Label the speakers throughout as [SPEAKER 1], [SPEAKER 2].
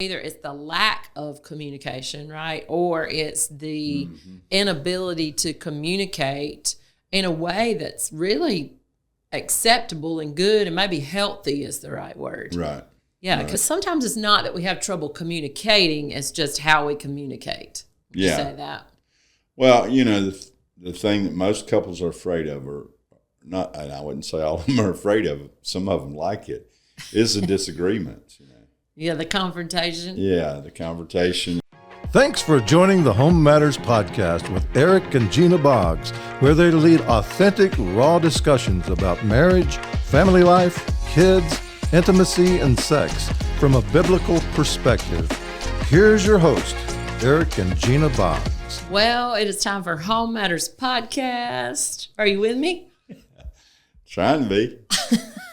[SPEAKER 1] Either it's the lack of communication, right? Or it's the inability to communicate in a way that's really acceptable and good and maybe healthy is the right word.
[SPEAKER 2] Right.
[SPEAKER 1] Yeah, because sometimes it's not that we have trouble communicating, it's just how we communicate. Would you say that?
[SPEAKER 2] Well, the thing that most couples are afraid of, or not, and I wouldn't say all of them are afraid of it, some of them like it, is the disagreements.
[SPEAKER 1] Yeah, the confrontation.
[SPEAKER 2] Yeah, the confrontation.
[SPEAKER 3] Thanks for joining the Home Matters Podcast with Eric and Gena Boggs, where they lead authentic, raw discussions about marriage, family life, kids, intimacy, and sex from a biblical perspective. Here's your host, Eric and Gena Boggs.
[SPEAKER 1] Well, it is time for Home Matters Podcast. Are you with me?
[SPEAKER 2] Trying to be.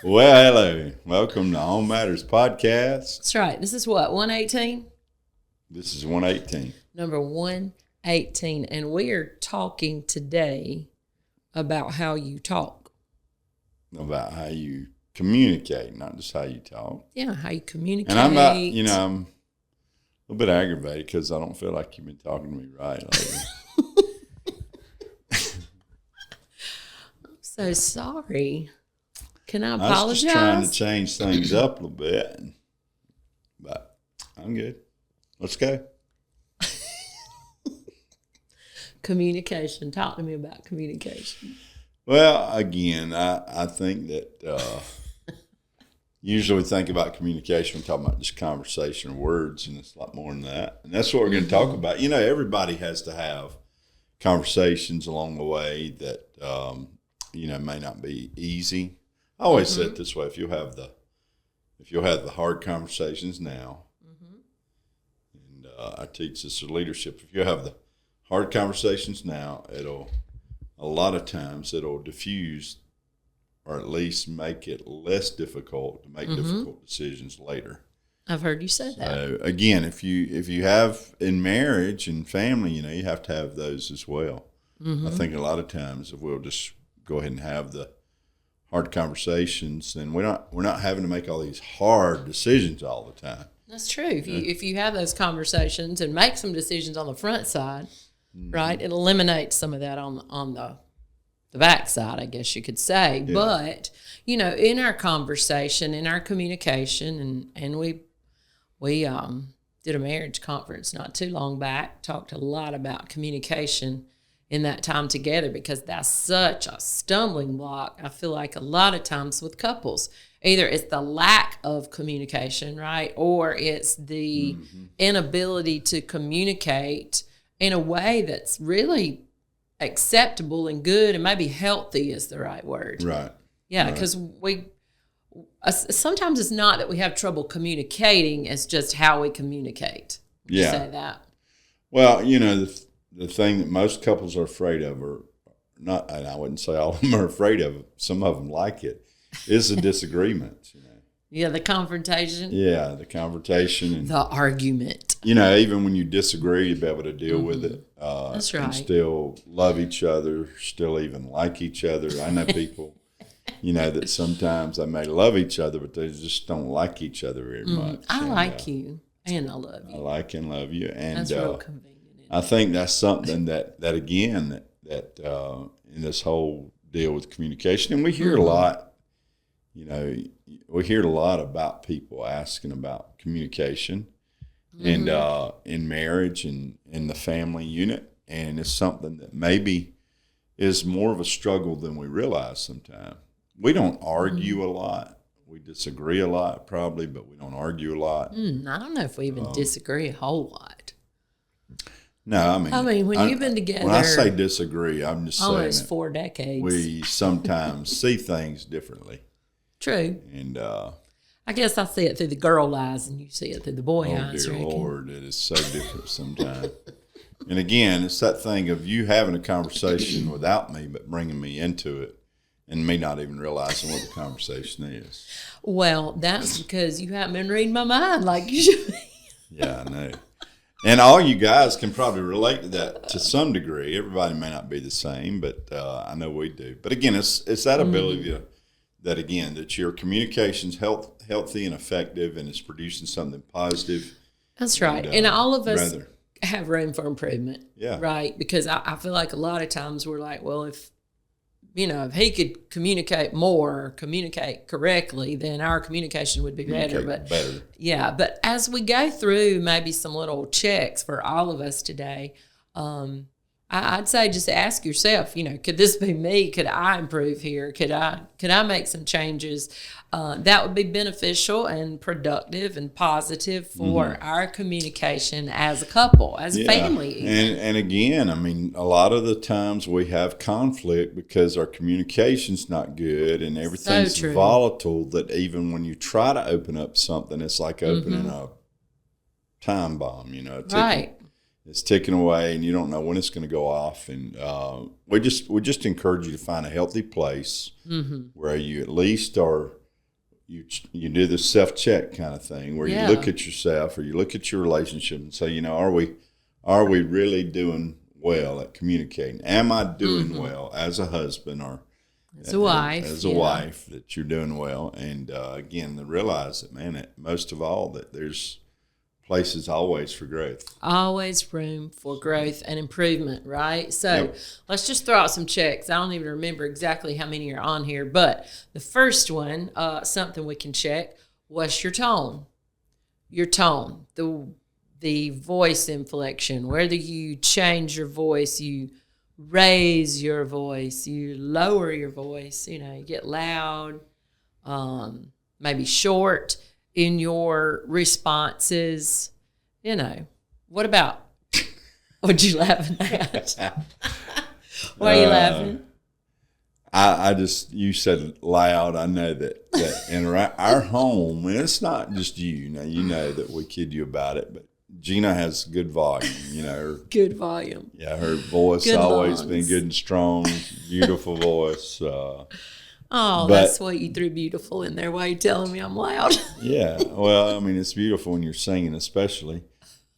[SPEAKER 2] Well, hello. Welcome to Home Matters Podcast.
[SPEAKER 1] That's right. This is what, 118?
[SPEAKER 2] This is 118.
[SPEAKER 1] Number 118. And we are talking today about how you talk.
[SPEAKER 2] About how you communicate, not just how you talk.
[SPEAKER 1] Yeah, how you communicate.
[SPEAKER 2] And I'm not, I'm a little bit aggravated because I don't feel like you've been talking to me right lately.
[SPEAKER 1] I'm so sorry. Can I apologize?
[SPEAKER 2] I was just trying to change things up a little bit, but I'm good. Let's go.
[SPEAKER 1] Communication. Talk to me about communication.
[SPEAKER 2] Well, again, I think that usually we think about communication, we're talking about just conversation or words, and it's a lot more than that. And that's what we're going to talk about. Everybody has to have conversations along the way that, may not be easy. I always say it this way: if you'll have the hard conversations now, and I teach this to leadership. If you have the hard conversations now, a lot of times it'll diffuse, or at least make it less difficult to make difficult decisions later.
[SPEAKER 1] I've heard you say that.
[SPEAKER 2] So again, if you have in marriage and family, you have to have those as well. I think a lot of times if we'll just go ahead and have the hard conversations, then we're not having to make all these hard decisions all the time.
[SPEAKER 1] That's true. If you have those conversations and make some decisions on the front side, right, it eliminates some of that on the back side, I guess you could say. Yeah. But in our conversation, in our communication, and we did a marriage conference not too long back, talked a lot about communication in that time together, because that's such a stumbling block. I feel like a lot of times with couples, either it's the lack of communication, right? Or it's the inability to communicate in a way that's really acceptable and good and maybe healthy is the right word.
[SPEAKER 2] Right.
[SPEAKER 1] Yeah, because sometimes it's not that we have trouble communicating, it's just how we communicate. Would you say that?
[SPEAKER 2] Well, the thing that most couples are afraid of, or not, and I wouldn't say all of them are afraid of it, some of them like it, is the disagreements.
[SPEAKER 1] Yeah, the confrontation.
[SPEAKER 2] Yeah, the confrontation. And,
[SPEAKER 1] the argument.
[SPEAKER 2] Even when you disagree, you'll be able to deal with it.
[SPEAKER 1] That's right.
[SPEAKER 2] And still love each other, still even like each other. I know people, that sometimes they may love each other, but they just don't like each other very much.
[SPEAKER 1] I like you, and I love you.
[SPEAKER 2] I like and love you. And
[SPEAKER 1] that's real convenient.
[SPEAKER 2] I think that's something that again, that in this whole deal with communication, and we hear a lot, we hear a lot about people asking about communication and in marriage and in the family unit. And it's something that maybe is more of a struggle than we realize sometimes. We don't argue a lot. We disagree a lot probably, but we don't argue a lot.
[SPEAKER 1] I don't know if we even disagree a whole lot.
[SPEAKER 2] No, I mean,
[SPEAKER 1] when you've been together.
[SPEAKER 2] When I say disagree, I'm just saying
[SPEAKER 1] almost 4 decades.
[SPEAKER 2] We sometimes see things differently.
[SPEAKER 1] True.
[SPEAKER 2] And
[SPEAKER 1] I guess I see it through the girl eyes and you see it through the boy eyes.
[SPEAKER 2] Oh, dear Lord, it is so different sometimes. And again, it's that thing of you having a conversation without me, but bringing me into it and me not even realizing what the conversation is.
[SPEAKER 1] Well, that's because you haven't been reading my mind like you should be.
[SPEAKER 2] Yeah, I know. And all you guys can probably relate to that to some degree. Everybody may not be the same, but I know we do. But again, it's that ability that your communication's healthy and effective, and it's producing something positive
[SPEAKER 1] That's right. And all of us
[SPEAKER 2] rather
[SPEAKER 1] have room for improvement.
[SPEAKER 2] Yeah.
[SPEAKER 1] Right. Because I feel like a lot of times we're like, well, if he could communicate more, communicate correctly, then our communication would be better. But as we go through maybe some little checks for all of us today, I'd say just ask yourself, could this be me? Could I improve here? Could I make some changes? That would be beneficial and productive and positive for our communication as a couple, as a family. Even.
[SPEAKER 2] And again, I mean, a lot of the times we have conflict because our communication's not good and everything's volatile, that even when you try to open up something, it's like opening a time bomb,
[SPEAKER 1] Right.
[SPEAKER 2] It's ticking away, and you don't know when it's going to go off. And we just encourage you to find a healthy place where you at least are. You do the self-check kind of thing, where you look at yourself or you look at your relationship and say, are we really doing well at communicating? Am I doing well as a husband or
[SPEAKER 1] as a wife?
[SPEAKER 2] As a wife, that you're doing well, and again, to realize that, man, most of all, that there's places always for growth.
[SPEAKER 1] Always room for growth and improvement, right? So let's just throw out some checks. I don't even remember exactly how many are on here, but the first one, something we can check, what's your tone? Your tone, the voice inflection, whether you change your voice, you raise your voice, you lower your voice, you get loud, maybe short in your responses. What about, what you laughing at? Why are you laughing?
[SPEAKER 2] You said loud. I know that in our home, and it's not just you. Now, you know that we kid you about it, but Gena has good volume,
[SPEAKER 1] Good volume.
[SPEAKER 2] Yeah, her voice
[SPEAKER 1] good
[SPEAKER 2] always
[SPEAKER 1] lungs.
[SPEAKER 2] been good and strong, beautiful voice.
[SPEAKER 1] That's what you threw beautiful in there. Why are you telling me I'm loud?
[SPEAKER 2] Yeah, well, I mean, it's beautiful when you're singing, especially.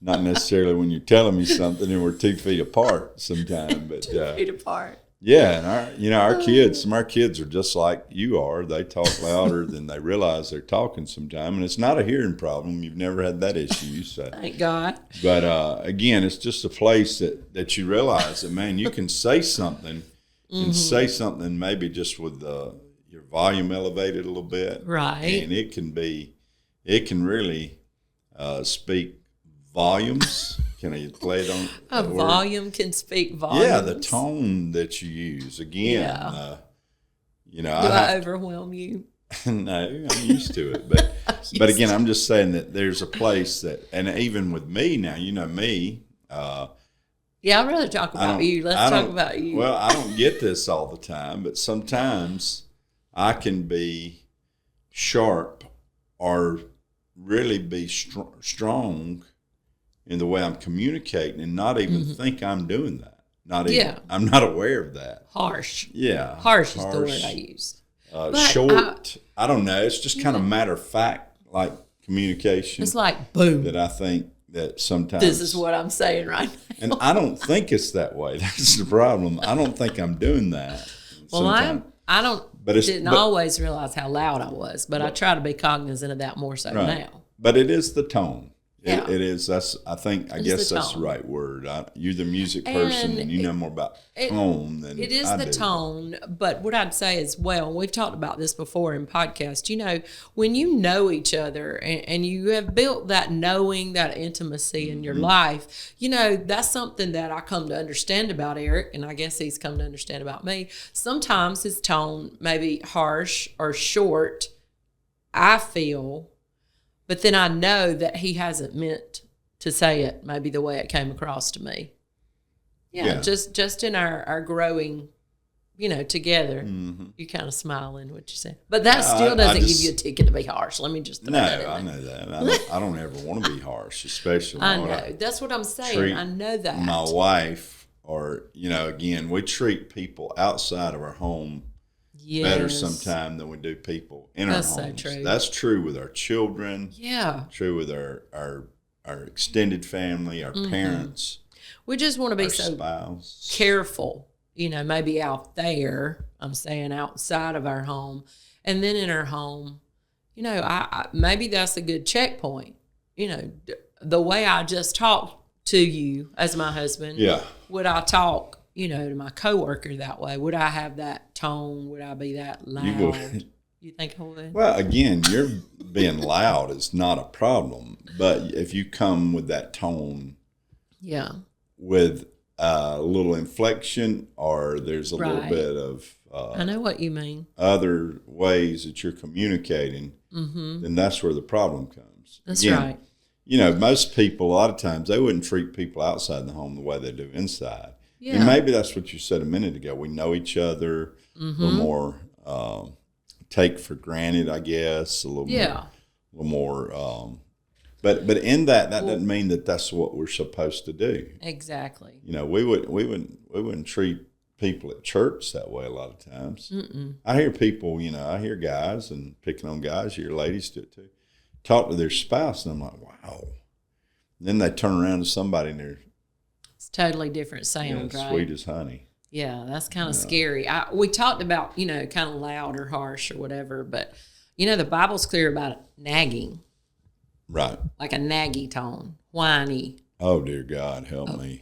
[SPEAKER 2] Not necessarily when you're telling me something and we're 2 feet apart sometimes. But
[SPEAKER 1] 2 feet apart.
[SPEAKER 2] Yeah, and our kids, some of our kids are just like you are. They talk louder than they realize they're talking sometimes, and it's not a hearing problem. You've never had that issue, so
[SPEAKER 1] thank God.
[SPEAKER 2] But again, it's just a place that you realize that, man, you can say something and say something maybe just with your volume elevated a little bit,
[SPEAKER 1] right?
[SPEAKER 2] And it can really speak volumes. Can I play it on
[SPEAKER 1] a volume can speak volumes?
[SPEAKER 2] Yeah, the tone that you use. Again,
[SPEAKER 1] Do I overwhelm you?
[SPEAKER 2] No, I'm used to it. But again, I'm just saying that there's a place that, and even with me now, me.
[SPEAKER 1] Yeah, I'd rather talk about you. Let's talk about you.
[SPEAKER 2] Well, I don't get this all the time, but sometimes I can be sharp or really be strong in the way I'm communicating and not even think I'm doing that. I'm not aware of that.
[SPEAKER 1] Harsh.
[SPEAKER 2] Yeah.
[SPEAKER 1] Harsh is the word I use.
[SPEAKER 2] Short. I don't know. It's just kind of matter of fact, like communication.
[SPEAKER 1] It's like boom.
[SPEAKER 2] That I think that sometimes.
[SPEAKER 1] This is what I'm saying right now.
[SPEAKER 2] And I don't think it's that way. That's the problem. I don't think I'm doing that.
[SPEAKER 1] Well, I didn't always realize how loud I was, but I try to be cognizant of that more so now.
[SPEAKER 2] But it is the tone.
[SPEAKER 1] Yeah.
[SPEAKER 2] It is. I guess that's the right word. You're the music person, and you know more about tone than
[SPEAKER 1] it is.
[SPEAKER 2] I
[SPEAKER 1] the
[SPEAKER 2] do.
[SPEAKER 1] tone, but what I'd say as well, and we've talked about this before in podcasts, when you know each other and you have built that knowing, that intimacy in your life, that's something that I come to understand about Eric, and I guess he's come to understand about me. Sometimes his tone may be harsh or short, I feel. But then I know that he hasn't meant to say it maybe the way it came across to me. Yeah. Just in our growing, together, you kind of smiling what you say. But that still doesn't give you a ticket to be harsh. Let me just throw that in there.
[SPEAKER 2] I know that. I don't ever want to be harsh, especially
[SPEAKER 1] I know. That's what I'm saying. I know that.
[SPEAKER 2] My wife, or, again, we treat people outside of our home better sometime than we do people in our homes. So true. That's true with our children. Yeah. True with our extended family, our parents. We just want to be so
[SPEAKER 1] careful, maybe out there, I'm saying outside of our home. And then in our home, I maybe that's a good checkpoint. the way I just talked to you as my husband,
[SPEAKER 2] Yeah.
[SPEAKER 1] would I talk, to my coworker that way? Would I have that tone? Would I be that loud?
[SPEAKER 2] You would.
[SPEAKER 1] You think I would?
[SPEAKER 2] Well, again, you're being loud is not a problem, but if you come with that tone,
[SPEAKER 1] Yeah.
[SPEAKER 2] with a little inflection, or there's a little
[SPEAKER 1] Right.
[SPEAKER 2] bit of
[SPEAKER 1] I know what you mean.
[SPEAKER 2] other ways that you're communicating, then that's where the problem comes.
[SPEAKER 1] That's
[SPEAKER 2] Again,
[SPEAKER 1] right.
[SPEAKER 2] Most people, a lot of times, they wouldn't treat people outside the home the way they do inside.
[SPEAKER 1] Yeah.
[SPEAKER 2] And maybe that's what you said a minute ago. We know each other a little more, take for granted, I guess, a little more. But in that doesn't mean that that's what we're supposed to do.
[SPEAKER 1] Exactly.
[SPEAKER 2] We wouldn't treat people at church that way a lot of times. I hear people, I hear guys, and picking on guys, your ladies do it too, talk to their spouse, and I'm like, wow. And then they turn around to somebody and they're
[SPEAKER 1] Totally different sound, right?
[SPEAKER 2] sweet as honey.
[SPEAKER 1] Yeah, that's kind of scary. We talked about, kind of loud or harsh or whatever, but, the Bible's clear about nagging,
[SPEAKER 2] Right.
[SPEAKER 1] like a naggy tone, whiny.
[SPEAKER 2] Oh, dear God, help me.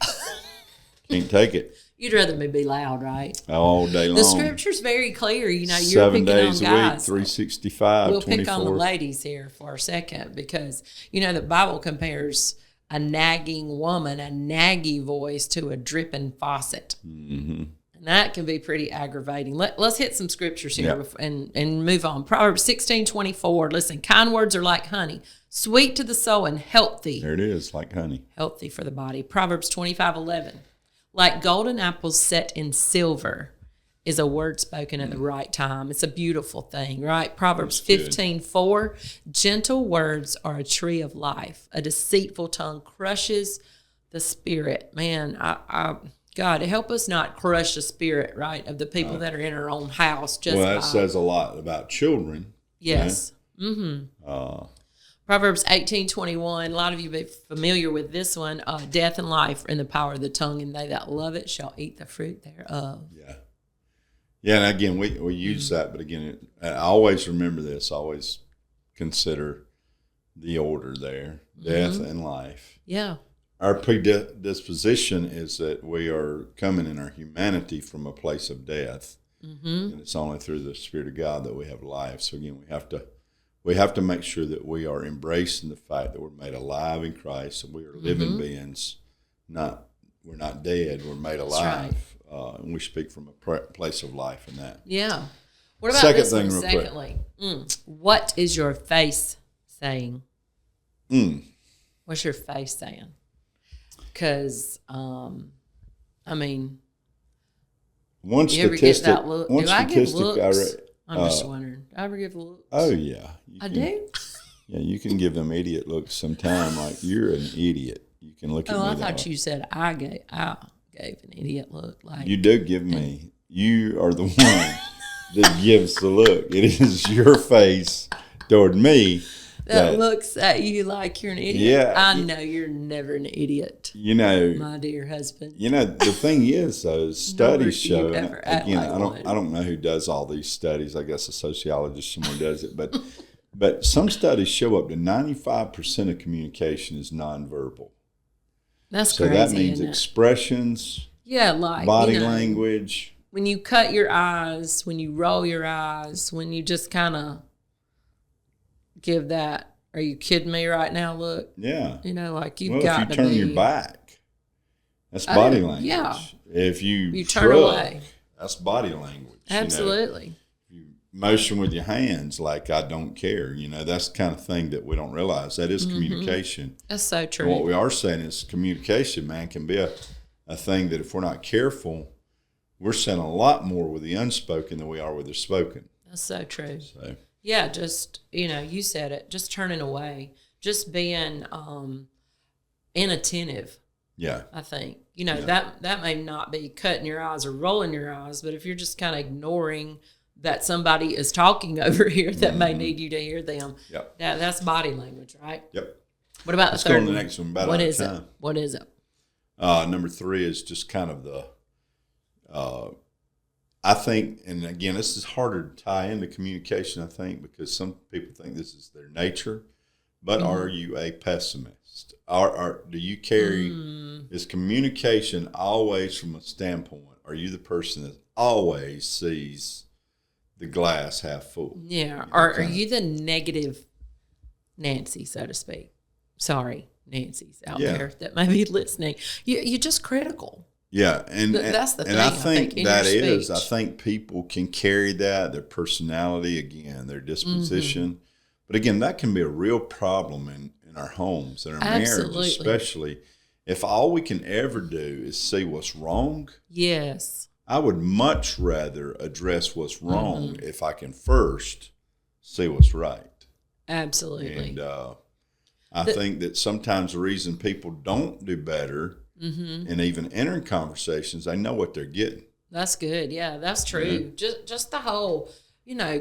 [SPEAKER 2] Can't take it
[SPEAKER 1] You'd rather me be loud, right?
[SPEAKER 2] all day long.
[SPEAKER 1] The scripture's very clear. You're
[SPEAKER 2] 7
[SPEAKER 1] picking
[SPEAKER 2] days
[SPEAKER 1] on
[SPEAKER 2] a week,
[SPEAKER 1] guys.
[SPEAKER 2] 365,
[SPEAKER 1] We'll
[SPEAKER 2] 24.
[SPEAKER 1] pick on the ladies here for a second because, the Bible compares a nagging woman, a naggy voice, to a dripping faucet. Mm-hmm. And that can be pretty aggravating. Let's hit some scriptures here and move on. Proverbs 16:24. Listen, kind words are like honey, sweet to the soul and healthy.
[SPEAKER 2] There it is, like honey.
[SPEAKER 1] Healthy for the body. Proverbs 25:11. Like golden apples set in silver is a word spoken at the right time. It's a beautiful thing, right? Proverbs 15:4. Gentle words are a tree of life. A deceitful tongue crushes the spirit. Man, God, help us not crush the spirit, right, of the people that are in our own house.
[SPEAKER 2] That says a lot about children.
[SPEAKER 1] Yes. Proverbs 18:21. A lot of you be familiar with this one. Death and life are in the power of the tongue, and they that love it shall eat the fruit thereof.
[SPEAKER 2] Yeah. Yeah, and again, we use that, but again, I always remember this. Always consider the order there: death and life.
[SPEAKER 1] Yeah.
[SPEAKER 2] Our predisposition is that we are coming in our humanity from a place of death, and it's only through the Spirit of God that we have life. So again, we have to make sure that we are embracing the fact that we're made alive in Christ, and we are living beings. We're not dead. We're made alive.
[SPEAKER 1] That's
[SPEAKER 2] right. And we speak from a place of life in that.
[SPEAKER 1] Yeah. What about
[SPEAKER 2] Second
[SPEAKER 1] this
[SPEAKER 2] thing,
[SPEAKER 1] one?
[SPEAKER 2] real quick.
[SPEAKER 1] Secondly, what is your face saying? What's your face saying? Because,
[SPEAKER 2] one
[SPEAKER 1] you ever get that look?
[SPEAKER 2] One
[SPEAKER 1] Do I give looks?
[SPEAKER 2] read.
[SPEAKER 1] I'm just wondering. Do I ever give looks?
[SPEAKER 2] Oh yeah,
[SPEAKER 1] I do.
[SPEAKER 2] Yeah, you can give them idiot looks sometime. Like you're an idiot. You can look at me.
[SPEAKER 1] I
[SPEAKER 2] that
[SPEAKER 1] thought
[SPEAKER 2] way.
[SPEAKER 1] you said I gave an idiot look. Like
[SPEAKER 2] You do give me. You are the one that gives the look. It is your face toward me
[SPEAKER 1] that looks at you like you're an idiot.
[SPEAKER 2] Yeah.
[SPEAKER 1] I know you're never an idiot, my dear husband.
[SPEAKER 2] The thing is, though, studies
[SPEAKER 1] Nor do you
[SPEAKER 2] show.
[SPEAKER 1] ever act
[SPEAKER 2] Again,
[SPEAKER 1] like
[SPEAKER 2] I don't know who does all these studies. I guess a sociologist somewhere does it, but some studies show up to 95% of communication is nonverbal.
[SPEAKER 1] That's
[SPEAKER 2] So
[SPEAKER 1] crazy.
[SPEAKER 2] that means
[SPEAKER 1] isn't it?
[SPEAKER 2] expressions,
[SPEAKER 1] Yeah, like
[SPEAKER 2] body language.
[SPEAKER 1] When you cut your eyes, when you roll your eyes, when you just kind of give that, are you kidding me right now? Look,
[SPEAKER 2] Yeah.
[SPEAKER 1] Like you've
[SPEAKER 2] Well,
[SPEAKER 1] got
[SPEAKER 2] if you
[SPEAKER 1] to
[SPEAKER 2] turn
[SPEAKER 1] be.
[SPEAKER 2] your back, that's body
[SPEAKER 1] Oh,
[SPEAKER 2] language.
[SPEAKER 1] yeah.
[SPEAKER 2] If you
[SPEAKER 1] turn
[SPEAKER 2] shrug,
[SPEAKER 1] away.
[SPEAKER 2] that's body language.
[SPEAKER 1] Absolutely.
[SPEAKER 2] You motion with your hands like I don't care. That's the kind of thing that we don't realize. That is communication.
[SPEAKER 1] That's so
[SPEAKER 2] And
[SPEAKER 1] true.
[SPEAKER 2] what we are saying is communication, man, can be a thing that if we're not careful, we're saying a lot more with the unspoken than we are with the spoken.
[SPEAKER 1] That's so true.
[SPEAKER 2] So
[SPEAKER 1] Yeah, just, you said it, just turning away, just being inattentive,
[SPEAKER 2] yeah,
[SPEAKER 1] I think. That may not be cutting your eyes or rolling your eyes, but if you're just kind of ignoring that somebody is talking over here that may need you to hear them,
[SPEAKER 2] Yep.
[SPEAKER 1] that's body language, right?
[SPEAKER 2] Yep.
[SPEAKER 1] What about
[SPEAKER 2] Let's
[SPEAKER 1] the third
[SPEAKER 2] go on the
[SPEAKER 1] one?
[SPEAKER 2] next one. About
[SPEAKER 1] What
[SPEAKER 2] out of
[SPEAKER 1] is it?
[SPEAKER 2] time.
[SPEAKER 1] What is it?
[SPEAKER 2] Number 3 is just kind of the, I think, and again, this is harder to tie into communication, I think, because some people think this is their nature, but are you a pessimist? Or do you carry, is communication always from a standpoint? Are you the person that always sees the glass half full?
[SPEAKER 1] Yeah. Are you the negative Nancy, so to speak? Sorry, Nancy's out there that may be listening. You're just critical.
[SPEAKER 2] Yeah, and
[SPEAKER 1] that's the thing.
[SPEAKER 2] And I think that is,
[SPEAKER 1] speech.
[SPEAKER 2] I think people can carry that, their personality, again, their disposition. But again, that can be a real problem in our homes, in our marriage, especially if all we can ever do is see what's wrong.
[SPEAKER 1] Yes.
[SPEAKER 2] I would much rather address what's wrong if I can first see what's right.
[SPEAKER 1] Absolutely.
[SPEAKER 2] And I think that sometimes the reason people don't do better and even entering conversations, they know what they're getting. that's
[SPEAKER 1] good. Yeah, that's true. Just the whole,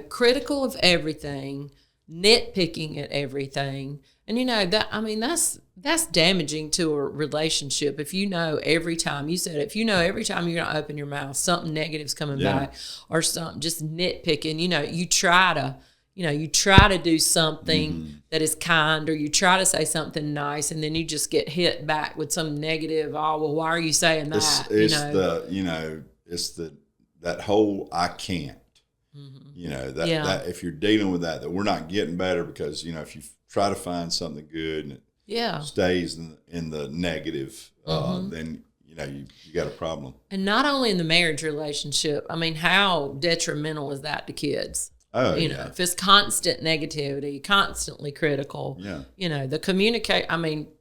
[SPEAKER 1] critical of everything, nitpicking at everything. And that's damaging to a relationship. If every time you're going to open your mouth, something negative's coming back, or something just nitpicking, you try to do something that is kind, or you try to say something nice, and then you just get hit back with some negative. Oh, well, why are you saying that?
[SPEAKER 2] It's that whole I can't. That if you're dealing with that we're not getting better because if you try to find something good and it stays in the negative, then you got a problem.
[SPEAKER 1] And not only in the marriage relationship. How detrimental is that to kids? If it's constant negativity, constantly critical, the communicate.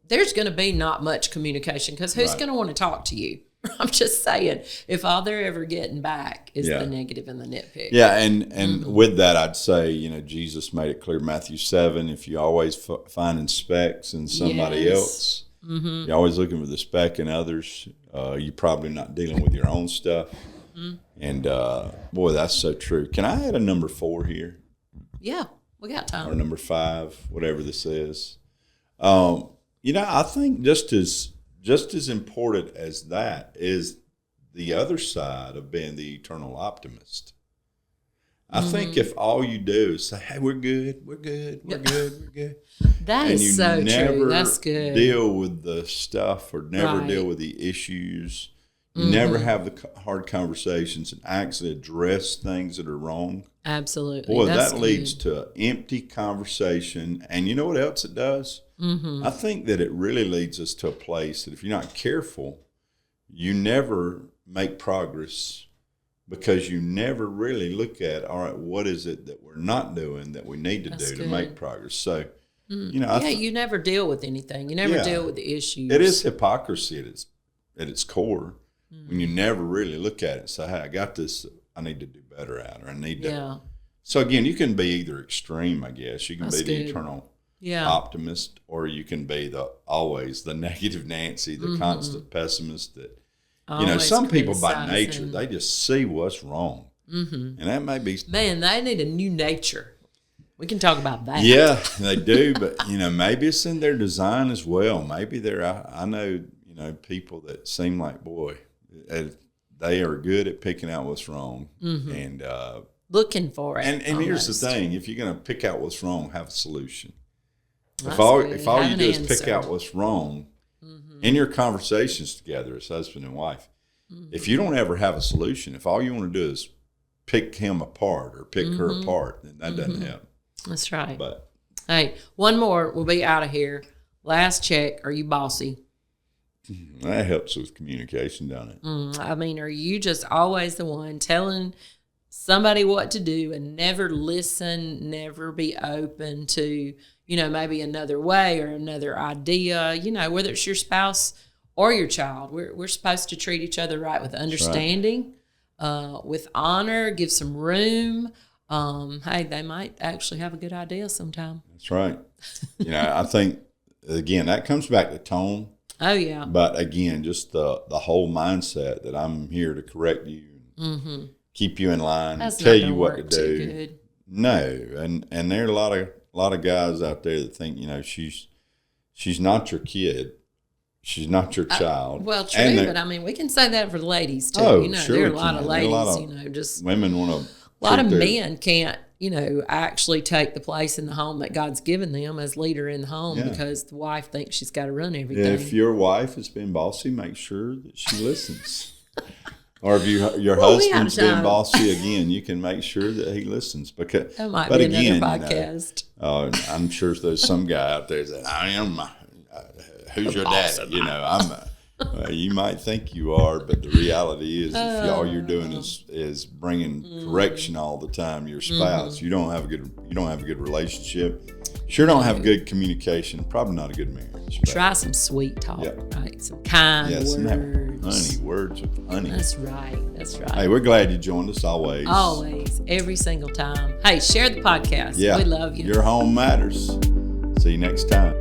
[SPEAKER 1] There's going to be not much communication because who's going to want to talk to you? I'm just saying, if all they're ever getting back is the negative and the nitpick.
[SPEAKER 2] Yeah, and with that, I'd say, Jesus made it clear, Matthew 7, if you always finding specks in somebody else, you're always looking for the speck in others, you're probably not dealing with your own stuff. And, boy, that's so true. Can I add a number 4 here?
[SPEAKER 1] Yeah, we got time.
[SPEAKER 2] Or number 5, whatever this is. I think just as important as that is the other side of being the eternal optimist. I think if all you do is say, hey, we're good,
[SPEAKER 1] that is so true. That's good.
[SPEAKER 2] Deal with the stuff or never deal with the issues. You never have the hard conversations and actually address things that are wrong.
[SPEAKER 1] Absolutely.
[SPEAKER 2] Boy, that leads to empty conversation. And you know what else it does? I think that it really leads us to a place that if you're not careful, you never make progress because you never really look at, all right, what is it that we're not doing that we need to do to make progress? So,
[SPEAKER 1] you never deal with anything. You never deal with the issues.
[SPEAKER 2] It is hypocrisy at its core when you never really look at it and say, hey, I got this, I need to do better at it, or I need to. Yeah. So, again, you can be either extreme, I guess. You can be the eternal optimist, or you can be always the negative Nancy, the constant pessimist that, some people by nature, they just see what's wrong. And that may be.
[SPEAKER 1] Man, they need a new nature. We can talk about that.
[SPEAKER 2] Yeah, they do. But, maybe it's in their design as well. Maybe I know, people that seem like, boy, they are good at picking out what's wrong and
[SPEAKER 1] looking for it.
[SPEAKER 2] And here's the thing: if you're going to pick out what's wrong, have a solution. If all you do is pick out what's wrong in your conversations together as husband and wife, if you don't ever have a solution, if all you want to do is pick him apart or pick her apart, then that doesn't help.
[SPEAKER 1] That's right.
[SPEAKER 2] But
[SPEAKER 1] hey, one more, we'll be out of here. Last check: are you bossy?
[SPEAKER 2] That helps with communication, doesn't it?
[SPEAKER 1] Are you just always the one telling somebody what to do and never listen, never be open to, maybe another way or another idea, whether it's your spouse or your child. We're supposed to treat each other right with understanding, with honor, give some room. Hey, they might actually have a good idea sometime.
[SPEAKER 2] That's right. I think, again, that comes back to tone.
[SPEAKER 1] Oh, yeah.
[SPEAKER 2] But again, just the whole mindset that I'm here to correct you, keep you in line, tell you what to do. Good. No, and there are a lot of guys out there that think she's not your kid, she's not your child.
[SPEAKER 1] Well, true, but we can say that for the ladies too.
[SPEAKER 2] Oh, sure,
[SPEAKER 1] there are a lot of ladies, just
[SPEAKER 2] women want to.
[SPEAKER 1] A lot of men can't actually take the place in the home that God's given them as leader in the home because the wife thinks she's got to run everything.
[SPEAKER 2] If your wife has been bossy, make sure that she listens. Or if your husband's been bossy again, you can make sure that he listens. Because
[SPEAKER 1] that might be another podcast.
[SPEAKER 2] I'm sure there's some guy out there that I am. Who's your daddy? You might think you are, but the reality is, if all you're doing is bringing correction all the time, your spouse, you don't have a good relationship. Sure, don't have good communication. Probably not a good marriage.
[SPEAKER 1] Try some sweet talk, right? Some kind words.
[SPEAKER 2] Words with honey.
[SPEAKER 1] That's right.
[SPEAKER 2] Hey, we're glad you joined us always.
[SPEAKER 1] Always, every single time. Hey, share the podcast.
[SPEAKER 2] Yeah,
[SPEAKER 1] we love you.
[SPEAKER 2] Your home matters. See you next time.